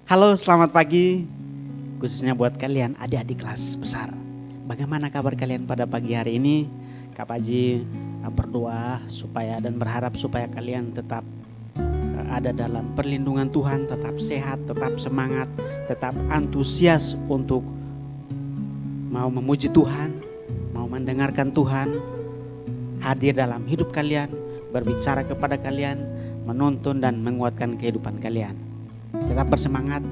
Halo, selamat pagi. Khususnya buat kalian adik-adik kelas besar. Bagaimana kabar kalian pada pagi hari ini? Kak Paji berdoa supaya dan berharap supaya kalian tetap ada dalam perlindungan Tuhan, tetap sehat, tetap semangat, tetap antusias untuk mau memuji Tuhan, mau mendengarkan Tuhan hadir dalam hidup kalian, berbicara kepada kalian, menuntun dan menguatkan kehidupan kalian. Tetap bersemangat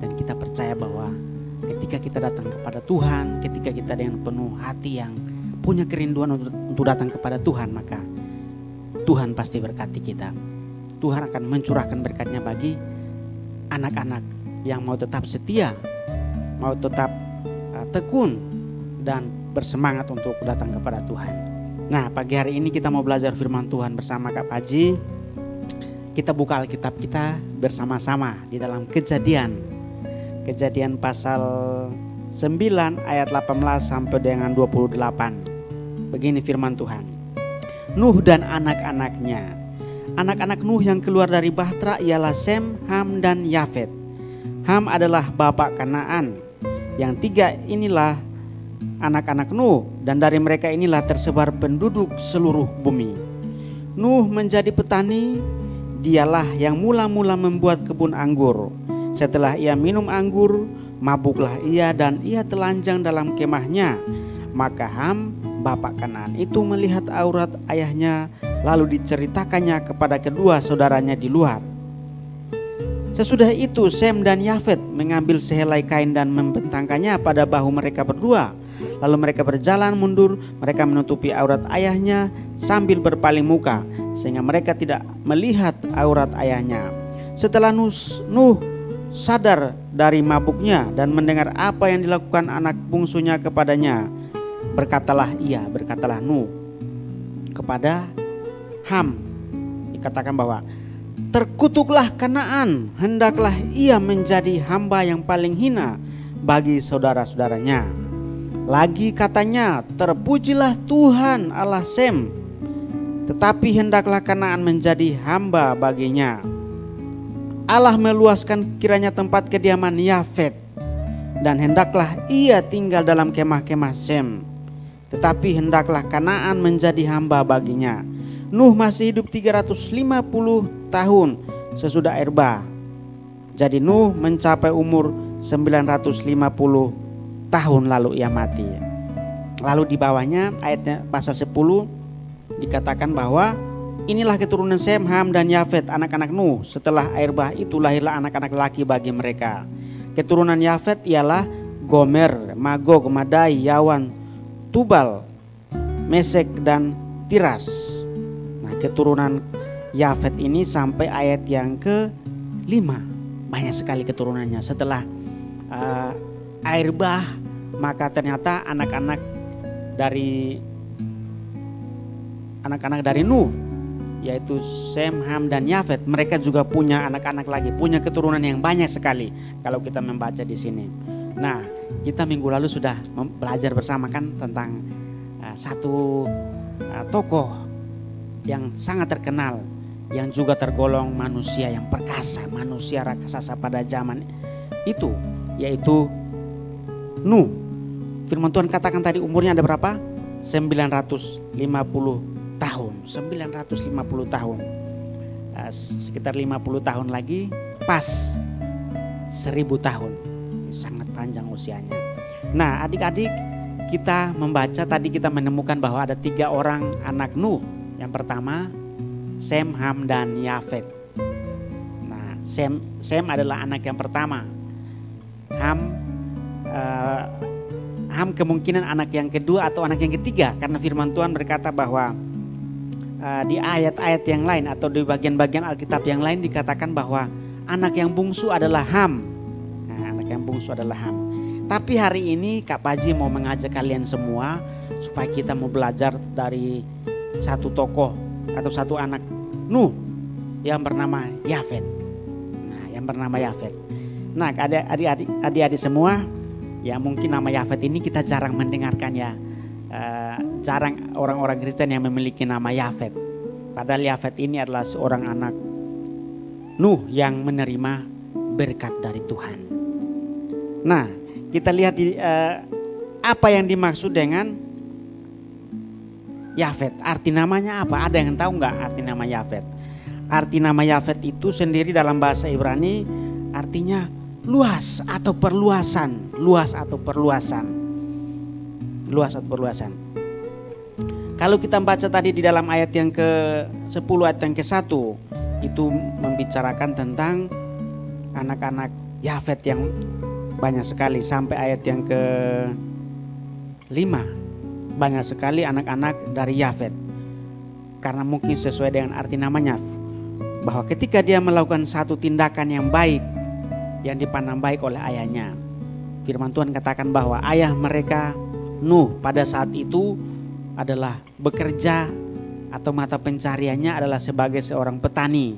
dan kita percaya bahwa ketika kita datang kepada Tuhan, ketika kita dengan penuh hati yang punya kerinduan untuk datang kepada Tuhan, maka Tuhan pasti berkati kita. Tuhan akan mencurahkan berkatnya bagi anak-anak yang mau tetap setia, mau tetap tekun dan bersemangat untuk datang kepada Tuhan. Nah, pagi hari ini kita mau belajar firman Tuhan bersama Kak Paji. Kita buka Alkitab kita bersama-sama di dalam Kejadian pasal 9 ayat 18 sampai dengan 28. Begini firman Tuhan. Nuh dan anak-anaknya. Anak-anak Nuh yang keluar dari bahtera ialah Sem, Ham dan Yafet. Ham adalah bapak Kanaan. Yang tiga inilah anak-anak Nuh, dan dari mereka inilah tersebar penduduk seluruh bumi. Nuh menjadi petani. Dialah yang mula-mula membuat kebun anggur. Setelah ia minum anggur, mabuklah ia dan ia telanjang dalam kemahnya. Maka Ham, bapak Kanaan itu melihat aurat ayahnya, lalu diceritakannya kepada kedua saudaranya di luar. Sesudah itu Sem dan Yafet mengambil sehelai kain dan membentangkannya pada bahu mereka berdua. Lalu mereka berjalan mundur, mereka menutupi aurat ayahnya sambil berpaling muka, sehingga mereka tidak melihat aurat ayahnya. Setelah Nuh sadar dari mabuknya dan mendengar apa yang dilakukan anak bungsunya kepadanya, berkatalah Nuh kepada Ham, dikatakan bahwa terkutuklah Kanaan, hendaklah ia menjadi hamba yang paling hina bagi saudara-saudaranya. Lagi katanya, terpujilah Tuhan Allah Sem, tetapi hendaklah Kanaan menjadi hamba baginya. Allah meluaskan kiranya tempat kediaman Yafet, dan hendaklah ia tinggal dalam kemah-kemah Sem, tetapi hendaklah Kanaan menjadi hamba baginya. Nuh masih hidup 350 tahun sesudah air bah. Jadi Nuh mencapai umur 950 tahun lalu ia mati. Lalu di bawahnya ayatnya pasal 10 dikatakan bahwa inilah keturunan Sem, Ham dan Yafet anak-anak Nuh. Setelah air bah itu lahirlah anak-anak laki bagi mereka. Keturunan Yafet ialah Gomer, Magog, Madai, Yawan, Tubal, Mesek dan Tiras. Nah, keturunan Yafet ini sampai ayat yang ke-5. Banyak sekali keturunannya. Setelah air bah, maka ternyata anak-anak dari Nuh, yaitu Sem, Ham dan Yafet, mereka juga punya anak-anak lagi, punya keturunan yang banyak sekali kalau kita membaca di sini. Nah, kita minggu lalu sudah belajar bersama kan tentang satu tokoh yang sangat terkenal, yang juga tergolong manusia yang perkasa, manusia raksasa pada zaman itu, yaitu Nuh. Firman Tuhan katakan tadi umurnya ada berapa? 950 tahun. 950 tahun. Sekitar 50 tahun lagi pas 1000 tahun. Sangat panjang usianya. Nah, adik-adik, kita membaca tadi, kita menemukan bahwa ada 3 orang anak Nuh. Yang pertama Sem, Ham dan Yafet. Nah, Sem adalah anak yang pertama. Ham kemungkinan anak yang kedua atau anak yang ketiga, karena firman Tuhan berkata bahwa di ayat-ayat yang lain atau di bagian-bagian Alkitab yang lain dikatakan bahwa anak yang bungsu adalah Ham. Nah, anak yang bungsu adalah Ham. Tapi hari ini Kak Paji mau mengajak kalian semua supaya kita mau belajar dari satu tokoh atau satu anak Nuh yang bernama Yafet. Nah, adik-adik semua, ya mungkin nama Yafet ini kita jarang mendengarkan ya. Jarang orang-orang Kristen yang memiliki nama Yafet. Padahal Yafet ini adalah seorang anak Nuh yang menerima berkat dari Tuhan. Nah, kita lihat apa yang dimaksud dengan Yafet. Arti namanya apa? Ada yang tahu nggak arti nama Yafet? Arti nama Yafet itu sendiri dalam bahasa Ibrani artinya luas atau perluasan. Luas atau perluasan. Luas atau perluasan. Kalau kita baca tadi di dalam ayat yang ke-10 ayat yang ke-1, itu membicarakan tentang anak-anak Yafet yang banyak sekali, sampai ayat yang ke-5 banyak sekali anak-anak dari Yafet. Karena mungkin sesuai dengan arti namanya, bahwa ketika dia melakukan satu tindakan yang baik, yang dipandang baik oleh ayahnya, firman Tuhan katakan bahwa ayah mereka Nuh pada saat itu adalah bekerja atau mata pencariannya adalah sebagai seorang petani.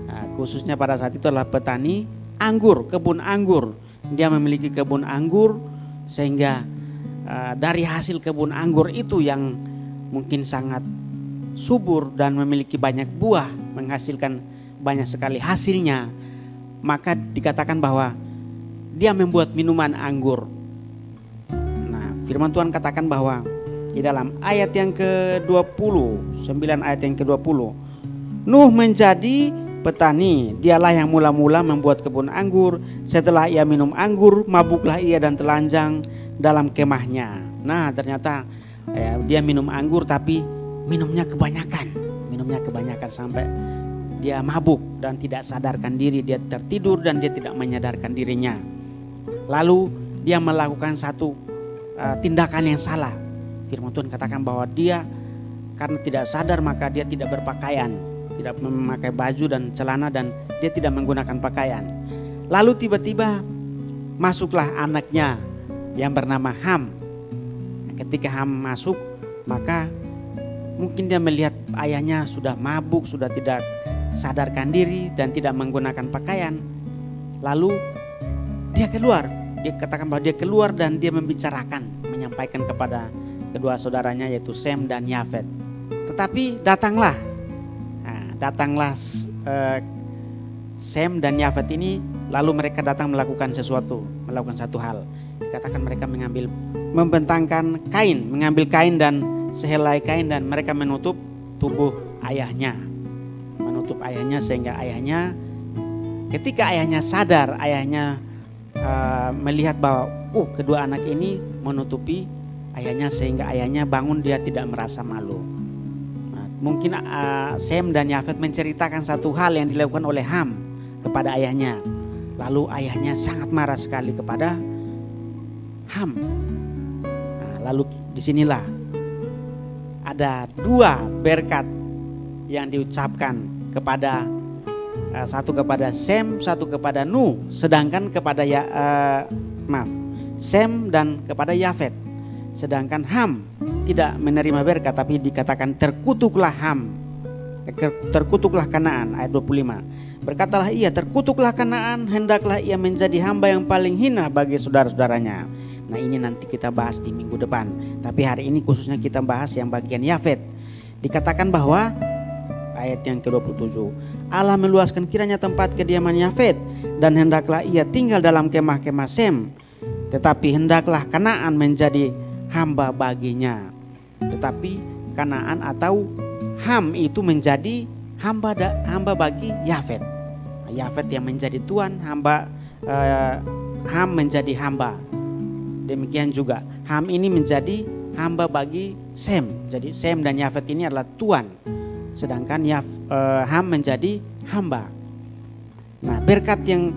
Nah, khususnya pada saat itu adalah petani anggur, kebun anggur. Dia memiliki kebun anggur, sehingga dari hasil kebun anggur itu yang mungkin sangat subur dan memiliki banyak buah, menghasilkan banyak sekali hasilnya, maka dikatakan bahwa dia membuat minuman anggur. Nah, firman Tuhan katakan bahwa di dalam ayat yang ke-20, 9 ayat yang ke-20, Nuh menjadi petani, dialah yang mula-mula membuat kebun anggur. Setelah ia minum anggur, mabuklah ia dan telanjang dalam kemahnya. Nah, ternyata dia minum anggur tapi minumnya kebanyakan sampai dia mabuk dan tidak sadarkan diri, dia tertidur dan dia tidak menyadarkan dirinya. Lalu dia melakukan satu tindakan yang salah. Firman Tuhan katakan bahwa dia karena tidak sadar maka dia tidak berpakaian, tidak memakai baju dan celana, dan dia tidak menggunakan pakaian. Lalu tiba-tiba masuklah anaknya yang bernama Ham. Ketika Ham masuk, maka mungkin dia melihat ayahnya sudah mabuk, sudah tidak sadarkan diri dan tidak menggunakan pakaian. Lalu dia keluar. Dia katakan bahwa dia keluar dan dia membicarakan, menyampaikan kepada kedua saudaranya yaitu Sem dan Yafet. Tetapi datanglah Sem dan Yafet ini, lalu mereka datang melakukan satu hal. Dikatakan mereka mengambil kain dan sehelai kain, dan mereka menutup tubuh ayahnya. Menutup ayahnya sehingga ayahnya, ketika ayahnya sadar, ayahnya melihat bahwa kedua anak ini menutupi ayahnya, sehingga ayahnya bangun, dia tidak merasa malu. Nah, mungkin Sem dan Yafet menceritakan satu hal yang dilakukan oleh Ham kepada ayahnya. Lalu ayahnya sangat marah sekali kepada Ham. Nah, lalu disinilah ada dua berkat yang diucapkan kepada satu kepada Sem, satu kepada Nuh, sedangkan kepada Sem dan kepada Yafet. Sedangkan Ham tidak menerima berkat, tapi dikatakan terkutuklah Kanaan, ayat 25. Berkatalah ia, terkutuklah Kanaan, hendaklah ia menjadi hamba yang paling hina bagi saudara-saudaranya. Nah, ini nanti kita bahas di minggu depan. Tapi hari ini khususnya kita bahas yang bagian Yafet. Dikatakan bahwa ayat yang ke-27, Allah meluaskan kiranya tempat kediaman Yafet, dan hendaklah ia tinggal dalam kemah-kemah Sem. Tetapi hendaklah Kanaan menjadi hamba baginya. Tetapi Kanaan atau Ham itu menjadi hamba bagi Yafet. Yafet yang menjadi tuan, Ham menjadi hamba. Demikian juga Ham ini menjadi hamba bagi Sem. Jadi Sem dan Yafet ini adalah tuan, sedangkan Ham menjadi hamba. Nah, berkat yang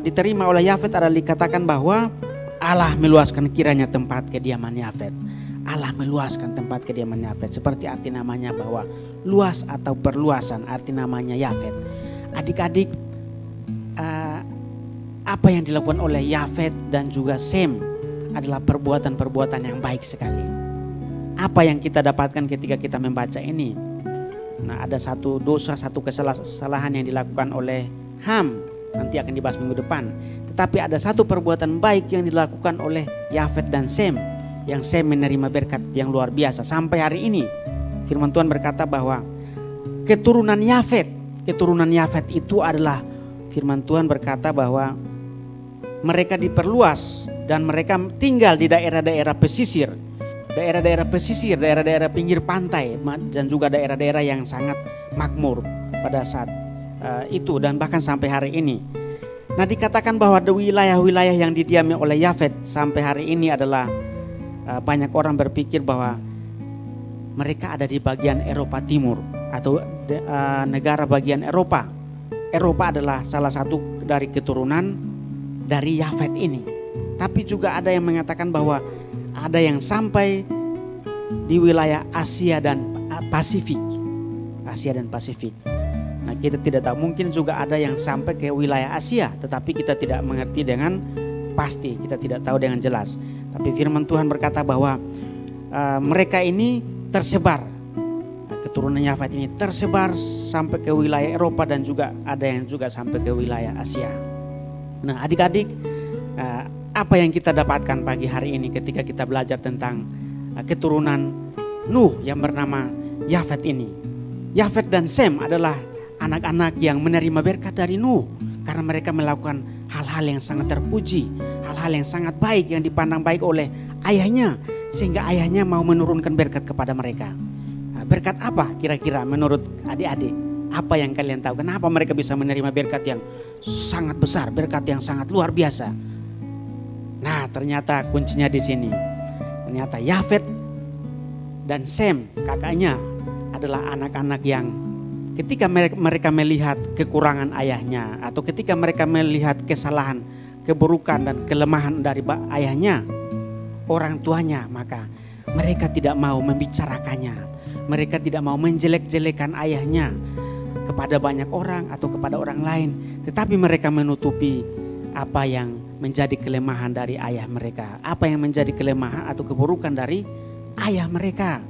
diterima oleh Yafet adalah dikatakan bahwa Allah meluaskan kiranya tempat kediaman Yafet. Allah meluaskan tempat kediaman Yafet, seperti arti namanya bahwa luas atau perluasan, arti namanya Yafet. Adik-adik, apa yang dilakukan oleh Yafet dan juga Sem adalah perbuatan-perbuatan yang baik sekali. Apa yang kita dapatkan ketika kita membaca ini? Nah, ada satu dosa, satu kesalahan yang dilakukan oleh Ham, nanti akan dibahas minggu depan. Tetapi ada satu perbuatan baik yang dilakukan oleh Yafet dan Sem, yang Sem menerima berkat yang luar biasa. Sampai hari ini firman Tuhan berkata bahwa keturunan Yafet itu adalah firman Tuhan berkata bahwa mereka diperluas dan mereka tinggal di daerah-daerah pesisir, daerah-daerah pinggir pantai, dan juga daerah-daerah yang sangat makmur pada saat itu dan bahkan sampai hari ini. Nah, dikatakan bahwa wilayah-wilayah yang didiami oleh Yafet sampai hari ini adalah banyak orang berpikir bahwa mereka ada di bagian Eropa Timur atau negara bagian Eropa. Eropa adalah salah satu dari keturunan dari Yafet ini. Tapi juga ada yang mengatakan bahwa ada yang sampai di wilayah Asia dan Pasifik. Nah, kita tidak tahu, mungkin juga ada yang sampai ke wilayah Asia, tetapi kita tidak mengerti dengan pasti, kita tidak tahu dengan jelas. Tapi firman Tuhan berkata bahwa mereka ini tersebar, keturunan Yafet ini tersebar sampai ke wilayah Eropa dan juga ada yang juga sampai ke wilayah Asia. Nah, adik-adik, apa yang kita dapatkan pagi hari ini ketika kita belajar tentang keturunan Nuh yang bernama Yafet ini? Yafet dan Sem adalah anak-anak yang menerima berkat dari Nuh karena mereka melakukan hal-hal yang sangat terpuji, hal-hal yang sangat baik yang dipandang baik oleh ayahnya, sehingga ayahnya mau menurunkan berkat kepada mereka. Nah, berkat apa kira-kira menurut adik-adik? Apa yang kalian tahu? Kenapa mereka bisa menerima berkat yang sangat besar, berkat yang sangat luar biasa? Nah, ternyata kuncinya di sini. Ternyata Yafet dan Sem, kakaknya, adalah anak-anak yang ketika mereka melihat kekurangan ayahnya atau ketika mereka melihat kesalahan, keburukan dan kelemahan dari ayahnya, orang tuanya, maka mereka tidak mau membicarakannya. Mereka tidak mau menjelek-jelekan ayahnya kepada banyak orang atau kepada orang lain, tetapi mereka menutupi apa yang menjadi kelemahan dari ayah mereka, apa yang menjadi kelemahan atau keburukan dari ayah mereka.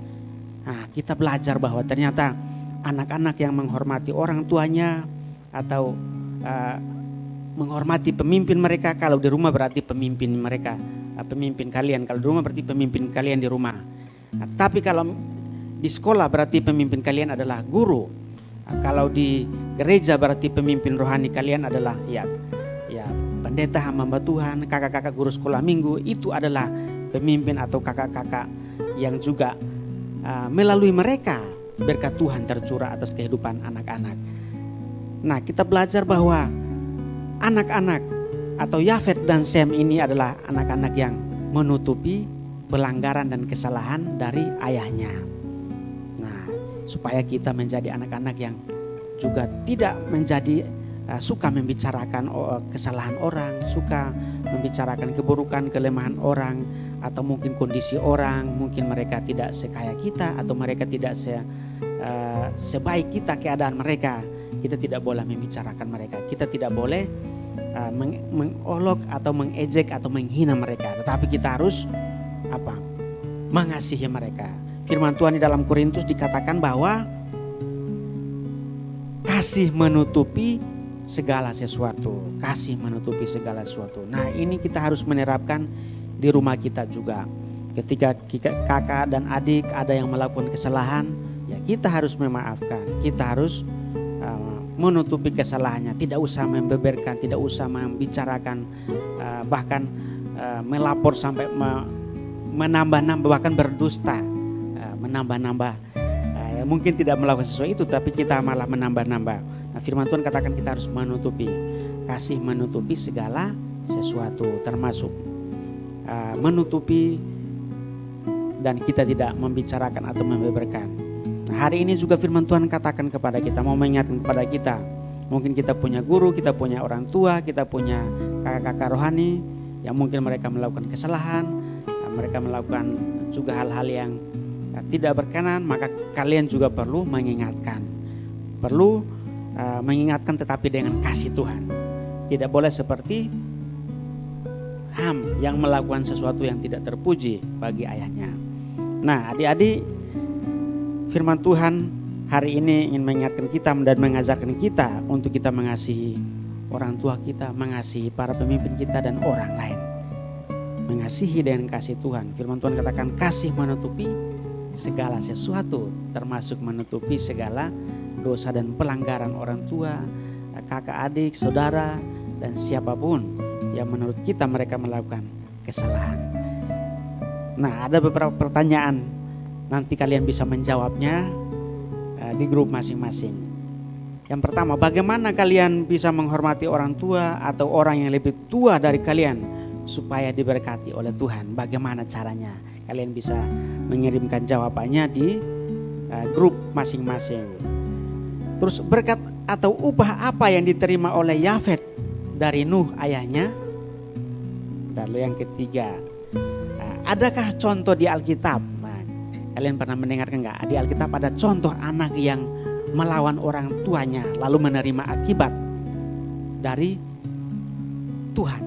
Nah, kita belajar bahwa ternyata anak-anak yang menghormati orang tuanya atau menghormati pemimpin mereka, kalau di rumah berarti pemimpin mereka, pemimpin kalian, kalau di rumah berarti pemimpin kalian di rumah. Nah, tapi kalau di sekolah berarti pemimpin kalian adalah guru. Nah, kalau di gereja berarti pemimpin rohani kalian adalah ya pendeta, hamba Tuhan, kakak-kakak guru sekolah minggu. Itu adalah pemimpin atau kakak-kakak yang juga melalui mereka berkat Tuhan tercurah atas kehidupan anak-anak. Nah, kita belajar bahwa anak-anak atau Yafet dan Sem ini adalah anak-anak yang menutupi pelanggaran dan kesalahan dari ayahnya. Nah, supaya kita menjadi anak-anak yang juga tidak menjadi suka membicarakan kesalahan orang, suka membicarakan keburukan, kelemahan orang, atau mungkin kondisi orang, mungkin mereka tidak sekaya kita atau mereka tidak sebaik kita keadaan mereka. Kita tidak boleh membicarakan mereka, kita tidak boleh mengolok atau mengejek atau menghina mereka, tetapi kita harus mengasihi mereka. Firman Tuhan di dalam Korintus dikatakan bahwa kasih menutupi segala sesuatu, kasih menutupi segala sesuatu. Nah, ini kita harus menerapkan di rumah kita juga. Ketika kakak dan adik ada yang melakukan kesalahan, ya kita harus memaafkan, kita harus menutupi kesalahannya, tidak usah membeberkan, tidak usah membicarakan, bahkan melapor sampai menambah-nambah, bahkan berdusta, menambah-nambah. Mungkin tidak melakukan sesuatu itu, tapi kita malah menambah-nambah. Nah, firman Tuhan katakan kita harus menutupi, kasih menutupi segala sesuatu, termasuk menutupi dan kita tidak membicarakan atau membeberkan. Nah, hari ini juga firman Tuhan katakan kepada kita, mau mengingatkan kepada kita. Mungkin kita punya guru, kita punya orang tua, kita punya kakak-kakak rohani yang mungkin mereka melakukan kesalahan, mereka melakukan juga hal-hal yang tidak berkenan, maka kalian juga perlu mengingatkan. Perlu mengingatkan tetapi dengan kasih Tuhan. Tidak boleh seperti Ham yang melakukan sesuatu yang tidak terpuji bagi ayahnya. Nah, adik-adik, firman Tuhan hari ini ingin mengingatkan kita dan mengajarkan kita untuk kita mengasihi orang tua kita, mengasihi para pemimpin kita dan orang lain. Mengasihi dengan kasih Tuhan. Firman Tuhan katakan kasih menutupi segala sesuatu, termasuk menutupi segala dosa dan pelanggaran orang tua kakak adik, saudara, dan siapapun yang menurut kita mereka melakukan kesalahan. Nah, ada beberapa pertanyaan, nanti kalian bisa menjawabnya di grup masing-masing. Yang pertama, bagaimana kalian bisa menghormati orang tua atau orang yang lebih tua dari kalian supaya diberkati oleh Tuhan? Bagaimana caranya? Kalian bisa mengirimkan jawabannya di grup masing-masing. Terus berkat atau upah apa yang diterima oleh Yafet dari Nuh ayahnya? Lalu yang ketiga, adakah contoh di Alkitab? Nah, kalian pernah mendengarkan enggak? Di Alkitab ada contoh anak yang melawan orang tuanya lalu menerima akibat dari Tuhan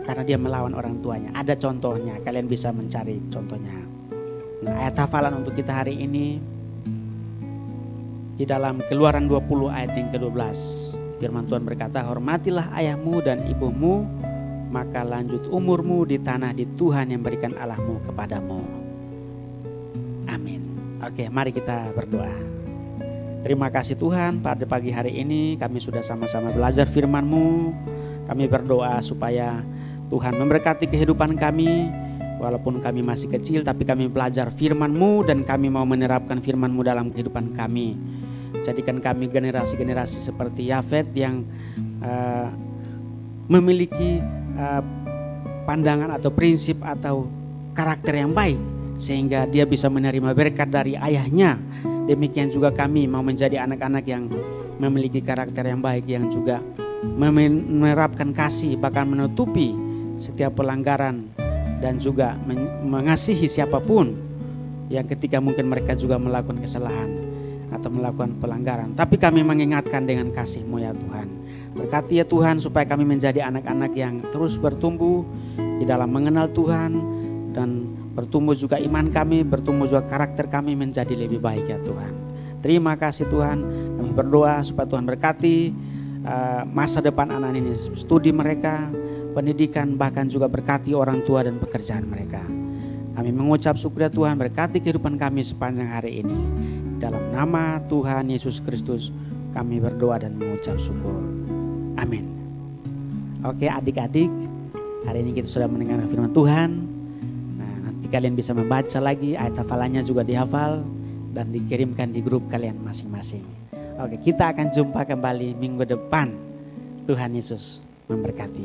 karena dia melawan orang tuanya. Ada contohnya, kalian bisa mencari contohnya. Nah, ayat hafalan untuk kita hari ini di dalam Keluaran 20 ayat yang ke-12. Firman Tuhan berkata, hormatilah ayahmu dan ibumu, maka lanjut umurmu di tanah di Tuhan yang berikan Allahmu kepadamu. Amin. Oke, mari kita berdoa. Terima kasih Tuhan, pada pagi hari ini kami sudah sama-sama belajar firman-Mu. Kami berdoa supaya Tuhan memberkati kehidupan kami. Walaupun kami masih kecil, tapi kami belajar firman-Mu dan kami mau menerapkan firman-Mu dalam kehidupan kami. Jadikan kami generasi-generasi seperti Yafet yang memiliki pandangan atau prinsip atau karakter yang baik, sehingga dia bisa menerima berkat dari ayahnya. Demikian juga kami mau menjadi anak-anak yang memiliki karakter yang baik, yang juga menerapkan kasih, bahkan menutupi setiap pelanggaran dan juga mengasihi siapapun yang ketika mungkin mereka juga melakukan kesalahan atau melakukan pelanggaran. Tapi kami mengingatkan dengan kasih-Mu ya Tuhan. Berkati ya Tuhan supaya kami menjadi anak-anak yang terus bertumbuh di dalam mengenal Tuhan, dan bertumbuh juga iman kami, bertumbuh juga karakter kami menjadi lebih baik ya Tuhan. Terima kasih Tuhan, kami berdoa supaya Tuhan berkati masa depan anak ini, studi mereka, pendidikan, bahkan juga berkati orang tua dan pekerjaan mereka. Kami mengucap syukur ya Tuhan, berkati kehidupan kami sepanjang hari ini. Dalam nama Tuhan Yesus Kristus kami berdoa dan mengucap syukur. Amin. Oke adik-adik, hari ini kita sudah mendengar firman Tuhan. Kalian bisa membaca lagi, ayat hafalannya juga dihafal dan dikirimkan di grup kalian masing-masing. Oke, kita akan jumpa kembali minggu depan. Tuhan Yesus memberkati.